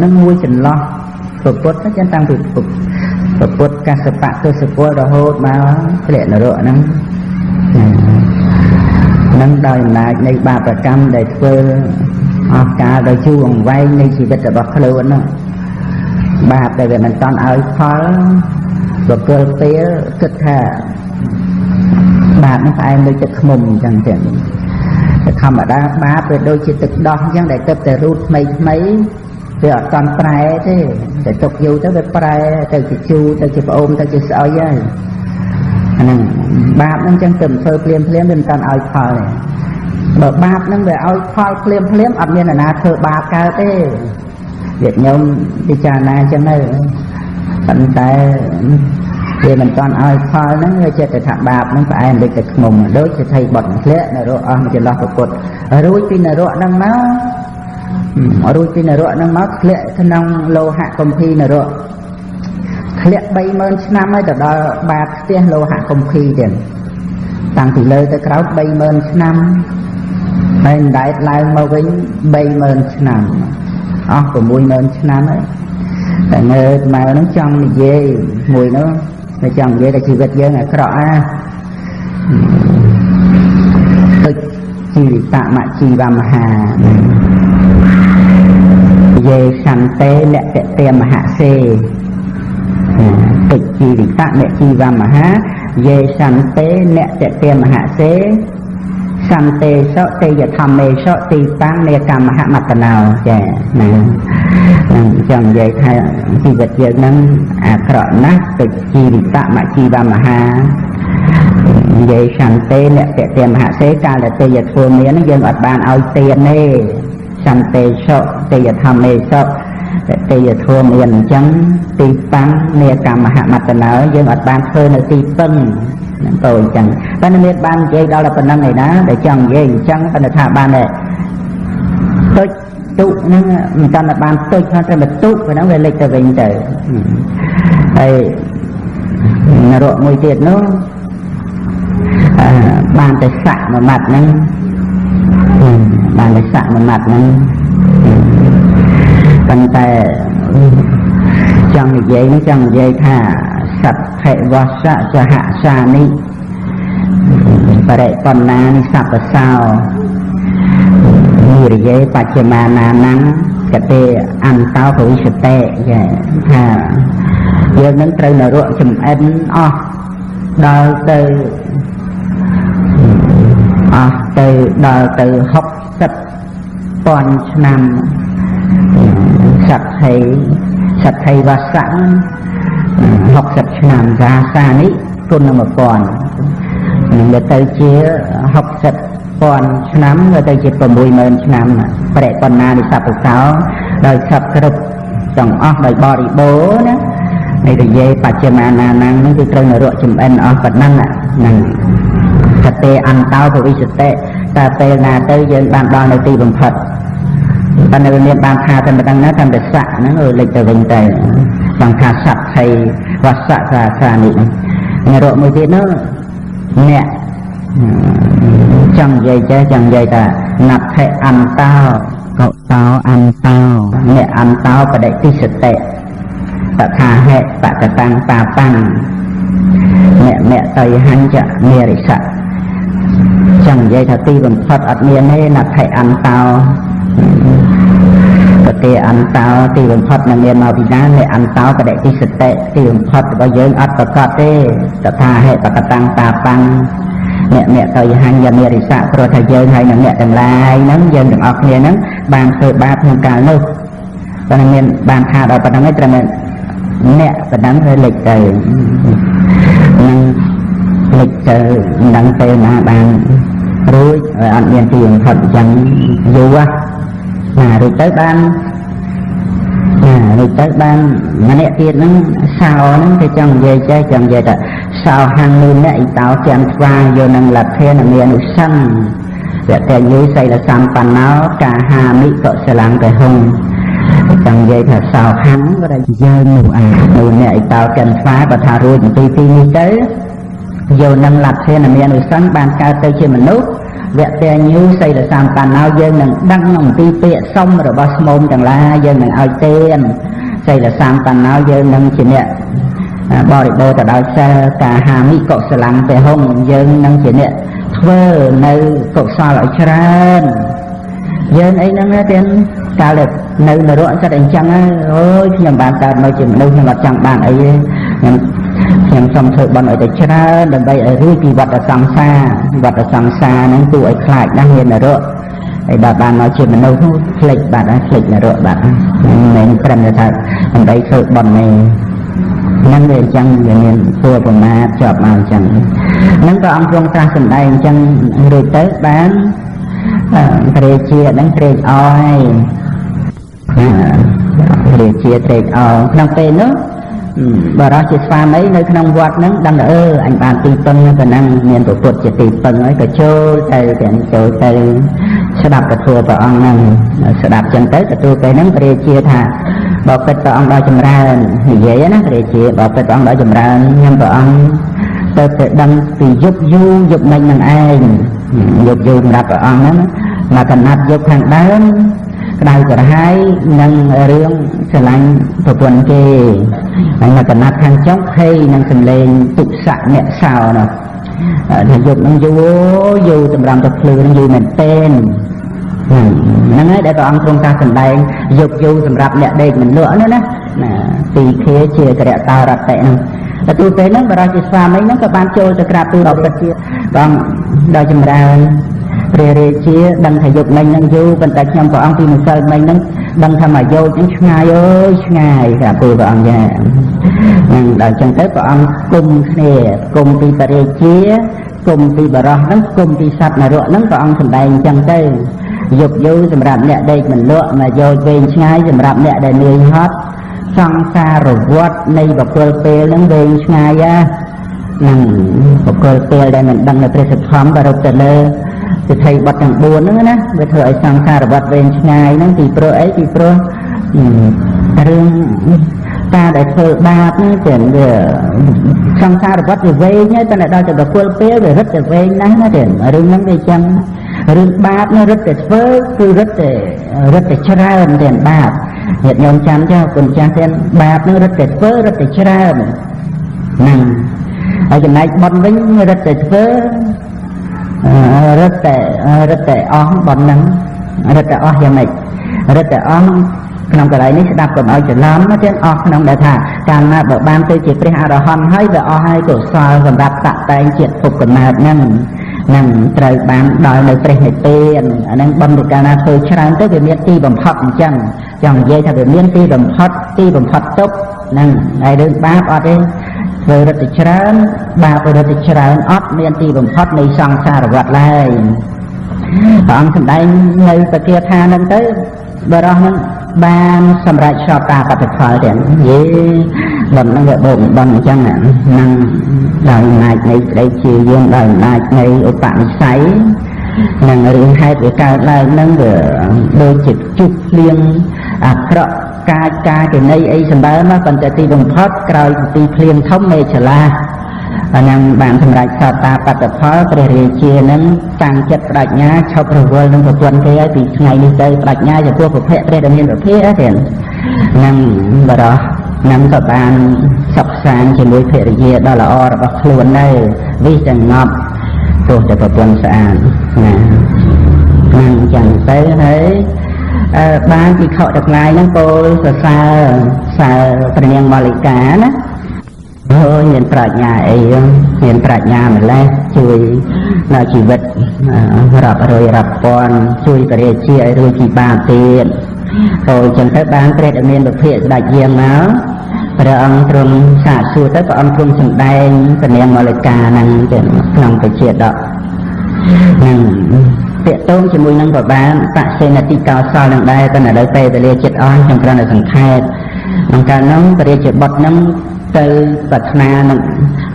នឹងមួយចន្លោះពុទ្ធចឹងតាំងពីពុទ្ធកសបៈទសពលរហូតមកធ្លាក់នរកនឹងដោយអំណាចនៃបាបកម្មដែលធ្វើអស់កាលដោយយូរអង្វែងនៃជីវិតរបស់ខ្លួននោះបាបដែលវាមិនតាន់ឲ្យផលបកគលពេលគិតថាបាបនោះផ្អែមដូចទឹកឃ្មុំអញ្ចឹងទៅធម្មតាបាបវាដូចជាទឹកដោះអញ្ចឹងដែលទៅតែរូតថ្មីវាអត់តាន់ប្រែទេតែទុកយូរទៅវាប្រែទៅជាជូរទៅជាផ្អូមទៅជាស្អុយហើយអាហ្នឹងបាបហ្នឹងអញ្ចឹងទៅធ្វើភ្លាមវាមិនតាន់ឲ្យផលទេបើបាបហ្នឹងវាឲ្យផលភ្លាមអត់មានអ្នកណាធ្វើបាបកើតទេញាតិញោមពិចារណាអញ្ចឹងទៅប៉ុន្តែវាមិនតាន់ឲ្យផលហ្នឹងវាចិត្តថាបាបហ្នឹងផ្អែមដូចទឹកឃ្មុំដូចជាថៃបត់ធ្លាក់នរកអស់មួយចន្លោះពុទ្ធរួចពីនរកហ្នឹងមកធ្លាក់ក្នុងលោហៈគម្ភីនរកធ្លាក់ 30000 ឆ្នាំហើយទៅដល់បាតផ្ទះលោហៈគម្ភីទៀតតាំងពីលើទៅក្រោម 30000 ឆ្នាំហើយមិនដែលឡើងមកវិញ 30000 ឆ្នាំអស់ 60000 ឆ្នាំហើយតែនៅមកហ្នឹងចង់និយាយមួយនោះតែចង់និយាយថាជីវិតយើងអាក្រក់ណាទឹកជីវិតមជីវមហាយេសន្តិលក្ខតិមហសេទឹកជីវិតមជីវមហាយេសន្តិលក្ខតិមហសេសន្តិសោទេយធម្មេសោទីតាំងនេកម្មហមតណោចាណាចង់និយាយថាជីវិតយើងហ្នឹងអាក្រក់ណាស់ទឹកជីវិតមជីវមហាយេសន្តិលក្ខតិមហសេកាលដែលទេយធ្វើមានយើងអត់បានឲ្យទានទេសន្តិសោទេយធម្មេសោទេយធម៌មានអញ្ចឹងទីតាំងនេកម្មហមតណោយើងអត់បានធ្វើនៅទីពឹងហ្នឹងក៏អញ្ចឹងតែមានបាននិយាយដល់ប៉ុណ្ណឹងឯណាដែលចង់និយាយអញ្ចឹងប៉ុន្តែថាបានតែទុចទុហ្នឹងមិនតាន់បានទុចថាតែបន្ទុកប៉ុណ្ណឹងវាលេចទៅវិញទៅហើយនរកមួយទៀតនោះបានតែសាក់មួយម៉ាត់ហ្នឹងបានតែសាក់មួយម៉ាត់ហ្នឹងប៉ុន្តែចង់និយាយថាសត្វភេវសៈសហសានិបរិបណ្ណានិសពសោនិរិយេបច្ចមាណានំកតេអន្តោភវិសតេថាយើងនឹងត្រូវនរកចំអិនអស់ដល់ទៅដល់ទៅ60,000 ឆ្នាំសត្វថៃវសៈ60 ឆ្នាំសាសានេះគុណនឹង 1000 នឹងវាទៅជា60,000 ឆ្នាំវាទៅជា 60000 ឆ្នាំបរិបណ្ណានិសពសោដោយសពគ្រប់ទាំងអស់ដោយបរិបូរណ៍ណានៃរយេបច្ចមាណានឹងគឺត្រូវនរកចំអិនអស់ប៉ុណ្ណឹងហ្នឹងកតេអន្តោភវិសតេតែពេលណាទៅយើងបានដល់នៅទីបំផុតប៉ុន្តែវាមានបានថាតែមិនដឹងណាតាមតែស័កហ្នឹងលេចទៅវិញទៅសង្ខាស័កថៃវសៈសាសានេះនរកមួយទៀតនោះអ្នកចង់និយាយថាណដ្ឋិអន្តោកោតោអន្តោអ្នកអន្តោបដិទិសតេបថាហេបកតាំងតាតាំងអ្នកមតៃហញ្ចនិរិសៈចង់និយាយថាទីបំផុតអត់មានទេណដ្ឋិអន្តោ គេអន្តោទីបំផុតនឹងមានមកពីណានៃអន្តោបដិសតិទីបំផុតរបស់យើងអត់ប្រកបទេតថាហេតុបកតាំងតាបាំងអ្នកទៅយហញ្ញមេរិស័កព្រោះថាយើងហើយនឹងអ្នកទាំងឡាយហ្នឹងយើងទាំងអស់គ្នាហ្នឹងបានធ្វើបាបក្នុងកាលនោះប៉ុន្តែមានបានថាដល់ប៉ុណ្្នឹងឯងត្រឹមអ្នកប៉ុណ្ណឹងទៅលេចទៅនឹងលេចទៅនឹងពេលណាបានរួចអត់មានទីបំផុតអញ្ចឹងយូរណារួចទៅបានម្នាក់ទៀតហ្នឹងសោហ្នឹងគេចង់និយាយចេះចង់និយាយថាសោហាំងលឺអ្នកអ៊ីតោចាំស្វាយកនឹងលទ្ធិនមានឧសង្ឃវតយុសីលសម្បណ្ណោកាហាមិកុសលង្កហុងចង់និយាយថាសោហាំងក៏ដែលយើងនោះនៅអ្នកអ៊ីតោចាំស្វាបើថារួចពីទីនេះទៅយកនឹងលទ្ធិនមានឧសង្ឃបានកើតទៅជាមនុស្សវតញ្ញូសីលសម្បណ្ណោយើងនឹងដឹងអំពីពាក្យសុំរបស់ស្មោមទាំងឡាយយើងនឹងឲ្យទេសីលសម្បណ្ណោយើងនឹងជាអ្នកបរិបូរទៅដោយសិលកាហាមិកុសលង្កហុងយើងនឹងជាអ្នកធ្វើនៅកុសលឲ្យច្រើនយើងអីហ្នឹងទៀតកាលនៅនរកចិត្តអញ្ចឹងអូយខ្ញុំបានកើតមកជាមនុស្សខ្ញុំអត់ចង់បានអីទេខ្ញុំសូមធ្វើបុណ្យឲ្យតែច្រើនដើម្បីឲ្យរួចពីវដ្តសង្សារហ្នឹងគួរឲ្យខ្លាចណាស់មាននរកហើយដល់បានមកជាមនុស្សនោះផ្លេចបាត់ហើយផ្លេចនរកបាត់មិនត្រឹមតែថាដើម្បីធ្វើបុណ្យទេហ្នឹងវាអញ្ចឹងវាមានធ្វើប្រមាទជាប់មកអញ្ចឹងហ្នឹងក៏អង្គទ្រង់ត្រាស់សម្ដែងអញ្ចឹងរួចទៅបានព្រះរាជាហ្នឹងត្រេកអរហើយព្រះរាជាត្រេកអរក្នុងពេលនោះបរិសុទ្ធជាស្វាមីនៅក្នុងវត្តហ្នឹងដឹងថាអញបានទីពឹងប៉ុណ្ណឹងមានព្រះពុទ្ធជាទីពឹងហើយក៏ចូលទៅស្ដាប់ពធព្រះអង្គហ្នឹងស្ដាប់ចឹងទៅទទួលពេលហ្នឹងព្រះរាជាថាបើពិតព្រះអង្គដល់ចម្រើននិយាយណាព្រះរាជាបើពិតព្រះអង្គដល់ចម្រើនខ្ញុំព្រះអង្គទៅដឹងពីយប់យូរយប់មិញនឹងឯងយប់យូរសម្រាប់ព្រះអង្គហ្នឹងមកកណាត់យប់ខាងដើមក្តៅក្រហាយនឹងរឿងស្រឡាញ់ប្រពន្ធគេហើយមកកណាត់ខាងចុងភ័យនឹងសម្លេងទុស័កអ្នកសោនោះថាយប់នឹងយូរសម្រាប់ទៅភ្លឺនឹងយូរមែនទែនហ្នឹងហើយដែលព្រះអង្គទ្រង់តាសម្ដែងយប់យូរសម្រាប់អ្នកដេកមិនលក់នោះណាទីធាជាករិយតរតៈហ្នឹងទទួលពេលហ្នឹងបរិសុទ្ធជាស្វាមីហ្នឹងក៏បានចូលទៅក្រាបទូលដល់ព្រះជាបងដល់ចម្រើនព្រះរាជាដឹងថាយប់មិញហ្នឹងយូរប៉ុន្តែខ្ញុំព្រះអង្គពីម្សិលមិញហ្នឹងដឹងថាមកយោជហ្នឹងឆ្ងាយអើយឆ្ងាយក្រាបទូលព្រះអង្គយ៉ាងហ្នឹងដល់ចឹងទៅព្រះអង្គគុំគ្នាគុំពីព្រះរាជាគុំពីបរិសុទ្ធហ្នឹងគុំពីសត្វនរកហ្នឹងព្រះអង្គសម្ដែងអញ្ចឹងទៅយប់យូរសម្រាប់អ្នកដេកមិនលក់មកយកវែងឆ្ងាយសម្រាប់អ្នកដែលនឿយហត់សង្សារវត្តនៃបកុលពេលហ្នឹងវែងឆ្ងាយហ្នឹងបកុលពេលដែលមិនដឹងនៅព្រះសទ្ធំក៏រត់ទៅលើសិទ្ធិបទទាំង4ហ្នឹងណាវាធ្វើឲ្យសង្សារវត្តវែងឆ្ងាយហ្នឹងពីព្រោះអីពីព្រោះរឿងការដែលធ្វើបាបហ្នឹងចឹងវាសង្សារវត្តវាវែងហើយតែដល់ទៅបកុលពេលវារត់ទៅវែងណាស់ណាចឹងរឿងហ្នឹងវាចឹងរឿងបាបនេះរត់តែធ្វើគឺរត់តែច្រើនទាំងបាបញាតិញោមចាំចាគុណចាស់ទាំងបាបនេះរត់តែធ្វើរត់តែច្រើនហ្នឹងហើយចំណែកបុណ្យវិញរត់តែធ្វើរត់តែអស់បុណ្យហ្នឹងរត់តែអស់យ៉ាងម៉េចរត់តែអស់ក្នុងកន្លែងនេះស្ដាប់កុំឲ្យច្រឡំណាទាំងអស់ក្នុងដែលថាកាលណាបើបានទៅជាព្រះអរហន្តហើយវាអស់ហើយកុសលសម្រាប់តតែងជាតិភពកំណើតហ្នឹងនឹងត្រូវបានដល់នៅព្រះនិព្វានអាហ្នឹងបុណ្យកាលណាធ្វើច្រើនទៅវាមានទីបំផុតអញ្ចឹងចង់និយាយថាវាមានទីបំផុតទុកហ្នឹងហើយរឿងបាបអត់ទេធ្វើរត់ទៅច្រើនបាបរត់ទៅច្រើនអត់មានទីបំផុតនៃសង្សារវដ្តឡើយព្រះអង្គសម្ដែងនៅបកាថាហ្នឹងទៅបរោះហ្នឹងបានសម្រេចសោតាបត្តផលទៀតយេបំហ្នឹងវាបូកបំអញ្ចឹងហ្នឹងដោយអំណាចនៃក្តីជាយើងដោយអំណាចនៃឧបនិស្ស័យនឹងរឿងហេតុវាកើតឡើងហ្នឹងវាដូចជាជុះភ្លៀងអាក្រក់កាយកណីអីសម្បើមកប៉ុន្តែទីបំផុតក្រោយពីភ្លៀងធំមេចលាអានឹងបានសម្រេចសោតាបត្តផលព្រះរាជានឹងតាំងចិត្តបដិញ្ញាឈប់រវល់នឹងប្រពន្ធគេហើយពីថ្ងៃនេះទៅបដិញ្ញាចំពោះព្រះភ័ក្ត្រព្រះដែលមានព្រះភិក្ខទេនឹងបរោះនឹងក៏បានសុខសាន្តជាមួយភរិយាដ៏ល្អរបស់ខ្លួនដែរវិសង្ងប់ទោះតែប្រពន្ធស្អាតណានឹងចឹងទៅហើយ បានពីខកទាំងឡាយហ្នឹងពោលសរសើរព្រះនាងម៉ាលីកាណាអូយមានប្រាជ្ញាអីមានប្រាជ្ញាម្លេះជួយនៅជីវិតរាប់រយរាប់ពាន់ជួយបរិជាឲ្យរួចពីបាបទៀតអូយចឹងទៅបានព្រះដែលមានវិភាកស្ដេចយាងមកព្រះអង្គទ្រង់សាកសួរទៅព្រះអង្គទ្រង់សម្ដែងព្រះនាងម៉ាលីកាហ្នឹងក្នុងបជាដកហ្នឹងពាក្យតងជាមួយនឹងប្របានបសេនតិកោសលនឹងដែរតែនៅពេលវេលាចិត្តអស់ខ្ញុំគ្រាន់តែសង្ខេបក្នុងកាលនោះព្រះរាជបុត្រនឹងទៅប្រាថ្នានឹង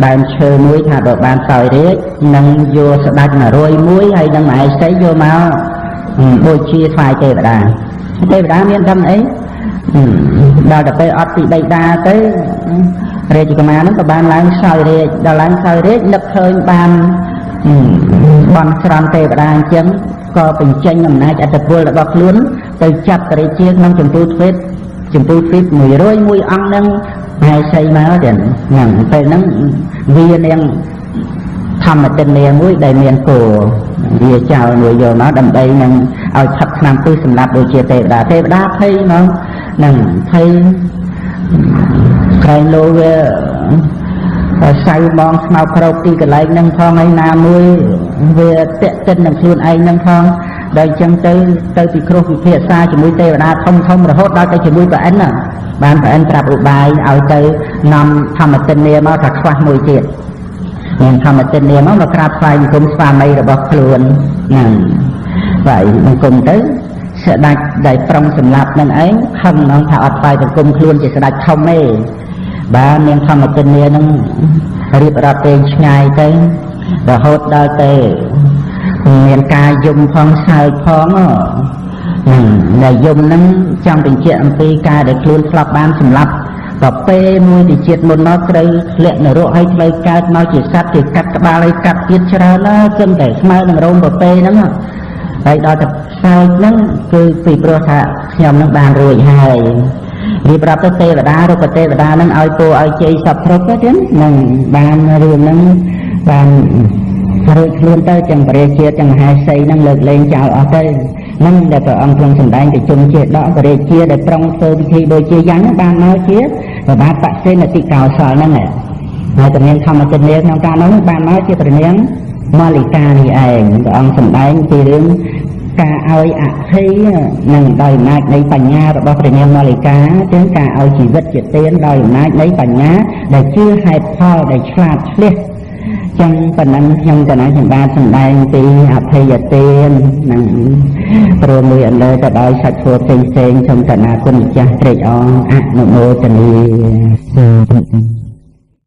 ដើមឈើមួយថាបើបានសោយរាជនឹងយកស្ដេច101ហើយនឹងមហេសីយកមកបូជាថ្វាយទេវតាមានដឹងអីដល់ទៅពេលអត់ពីបិតាទៅរាជកុមារនឹងក៏បានឡើងសោយរាជដល់ឡើងសោយរាជនឹកឃើញបានបន់ស្រន់ទេវតាអញ្ចឹងក៏បញ្ចេញអំណាចអត្តពលរបស់ខ្លួនទៅចាប់ព្រះរាជាក្នុងចម្ពោះទ្វេត101អង្គនឹងហើយសីមកទៀតហ្នឹងពេលហ្នឹងវានាងធម្មទិនាមួយដែលមានគោវាចោលមួយយកមកដើម្បីនឹងឲ្យឆាប់ឆ្នាំពឹសសម្រាប់ដូចជាទេវតាភ័យហ្មងហ្នឹងភ័យក្រែងលោវាសៅมองស្មោកក្រោកទីកន្លែងហ្នឹងផងហើយណាមួយវាតាក់ទិននឹងខ្លួនឯងហ្នឹងផងដល់អញ្ចឹងទៅពិគ្រោះពិភាក្សាជាមួយទេវតាធំរហូតដល់ទៅជាមួយព្រះអិនណាបានព្រះអិនប្រាប់ឧបាយឲ្យទៅនាំធម្មទិនាមកថាខ្វះមួយទៀតមានធម្មទិនាមកក្រាបថ្វាយបង្គំស្វាមីរបស់ខ្លួនហ្នឹងហើយបង្គំទៅស្ដេចដែលប្រុងសម្លាប់នឹងឯងខឹងហ្នឹងថាអត់ថ្វាយបង្គំខ្លួនជាស្ដេចធំទេបាននាងធម្មទិនានឹងរៀបរាប់ពេញឆ្ងាយទៅរហូតដល់ទៅមានការយំផងសើចផងដែលយំហ្នឹងចង់បញ្ជាក់អំពីការដែលខ្លួនស្លាប់បានសម្លាប់ដល់ពេលមួយទីជាតិមុនមកត្រូវធ្លាក់នរកឲ្យផ្លូវកើតមកជាសត្វគេកាត់ក្បាលឲ្យកាត់ទៀតច្រើនណាស់គឹមតែស្មើនឹងរោមប្រពេហ្នឹងហើយដល់តែសើចហ្នឹងគឺពីព្រោះថាខ្ញុំនឹងបានរួចហើយរៀបរាប់ទៅទេវតារូបទេវតានឹងឲ្យពរឲ្យជ័យសពគ្រប់ទៅនឹងបានរឿងហ្នឹងបានរួចខ្លួនទៅទាំងព្រះរាជាទាំងមហេសីនឹងលើកលែងចោលអស់ទៅនឹងដែលព្រះអង្គទ្រង់សម្ដែងទៅជុំជាដកព្រះរាជាដែលប្រុងធ្វើពិធីបូជាយ៉ាងបានមកជាប្របាទបសេនតិកោសលហ្នឹងហើយព្រះនាងធម្មទិនាក្នុងការនោះបានមកជាព្រះនាងម៉ាលីកានេះឯងព្រះអង្គសម្ដែងពីរឿងការឲ្យអភ័យនឹងដោយអំណាចនៃបញ្ញារបស់ព្រះនាងម៉ាលីកាទាំងការឲ្យជីវិតជាទានដោយអំណាចនៃបញ្ញាដែលជឿហេតុផលដែលឆ្លាតឆ្លៀសចឹងប៉ុណ្ណឹងខ្ញុំកណាខ្ញុំបានសម្ដែងពីអភ័យទាននឹងព្រមមួយអន្លើទៅដោយសាច់ធัวផ្សេងៗខ្ញុំកណាគុណម្ចាស់ត្រេកអរអនុមោទនា